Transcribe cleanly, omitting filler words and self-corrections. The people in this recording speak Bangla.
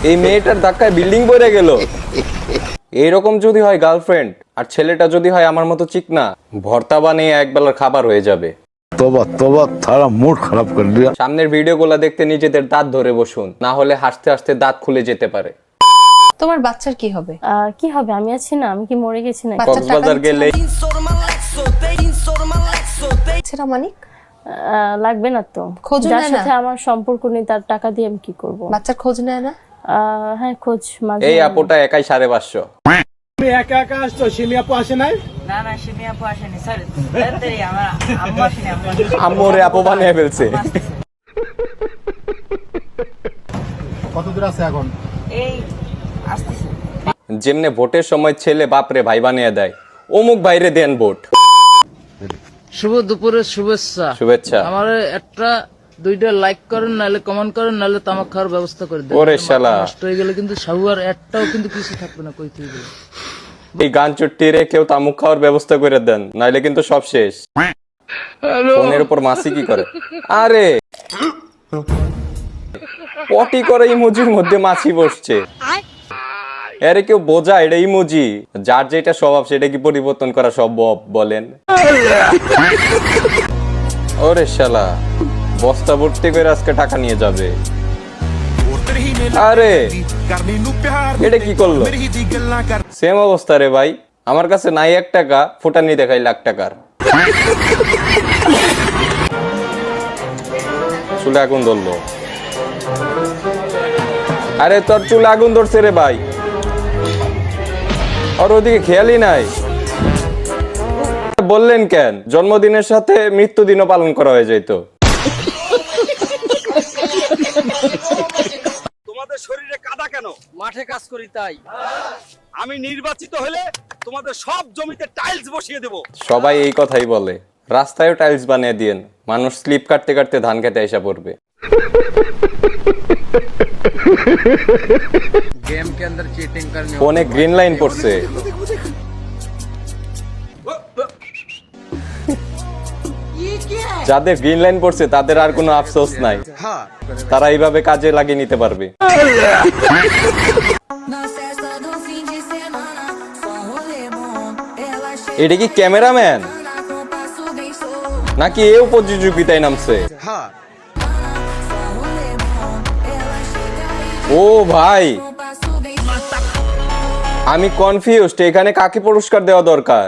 এই মেয়েটার ধাক্কায় বিল্ডিং পড়ে গেল। এইরকম যদি হয় গার্লফ্রেন্ড, আর ছেলেটা যদি হয় আমার মতো চিকনা, ভর্তা বানিয়ে একবেলার খাবার হয়ে যাবে। তোবা তোবা, তারা মুড খারাপ করে দিয়া। সামনের ভিডিওগুলো দেখতে নিজেদের দাঁত ধরে বসুন, না হলে হাসতে হাসতে দাঁত খুলে যেতে পারে। তোমার বাচ্চার কি হবে? কি হবে? আমি আছি না, আমি কি মরে গেছি না? কক্সবাজার গেলে ছেড়া মানিক লাগবে না তো, খোঁজ যার নেয় না? সাথে আমার সম্পর্ক নেই তার টাকা দিয়ে আমি কি করব? বাচ্চার খোঁজ নেয় না? হ্যাঁ, খোঁজ মাঝে এই আপুটা একাই 550। তুমি একা একা আসছো, সিমি আপু আসে নাই? না না, সিমি আপু আসেনি স্যার, তাড়াতাড়ি আমার আম্মু আসেনি, আম্মুরে আপু বানিয়ে ফেলছে। কত দূর আছে এখন? এই আসতেছে। যেমনে ভোটের সময় ছেলে বাপরে ভাই বানিয়ে দেয়, অমুক বাইরে দেন ভোট। শুভ দুপুরের শুভেচ্ছা। শুভেচ্ছা। আমার একটা দুইটা লাইক করেন, নাহলে কমেন্ট করেন, নাহলে তামাক খাওয়ার ব্যবস্থা করে দেন। ওরে শালা, নষ্ট হয়ে গেলে কিন্তু শাহুয়ার একটাও কিন্তু কিছু থাকবে না, কই তুই গেলে। এই গান চুট্টিরে কেউ তামুক খাওয়ার ব্যবস্থা করে দেন, নাইলে কিন্তু সব শেষ। ফোনের উপর মাসি কি করে? আরে পটি করে ইমোজির মধ্যে মাছি বসছে। আরে কেউ বোঝা এটা ইমোজি, যার যেটা স্বভাব সেটা কি পরিবর্তন করা সম্ভব বলেন? ওরে শালা, বস্তা ভর্তি করে আজকে টাকা নিয়ে যাবে। আরে এটা কি করলো? সেম অবস্থা রে ভাই, আমার কাছে নাই 1 টাকা, ফুটানি দেখাই লাখ টাকার। চুলে আগুন ধরলো। আরে তোর চুলে আগুন ধরছে রে ভাই, আর ওদিকে খেয়ালই নাই। বললেন কেন? জন্মদিনের সাথে মৃত্যুদিনও পালন করা হয়ে যেত। তোমাদের শরীরে কাদা কেন? মাঠে কাজ করি তাই। আমি নির্বাচিত হলে তোমাদের সব জমিতে টাইলস বসিয়ে দেব। সবাই এই কথাই বলে, রাস্তায়ও টাইলস বানিয়ে দিয়েন, মানুষ স্লিপ কাটতে কাটতে ধান খেতে এসে পড়বে। गेम के अंदर चीटिंग करनी ফোনে গ্রিন লাইন পড়ছে। যাদের গ্রিন লাইন পড়ছে তাদের আর কোনো আফসোস নাই, তারা এইভাবে কাজে লাগিয়ে নিতে পারবে। এটা কি ক্যামেরাম্যান নাকি এও প্রতিযোগিতায় নামছে? ও ভাই, আমি কনফিউজড, এখানে কাকে পুরস্কার দেওয়া দরকার?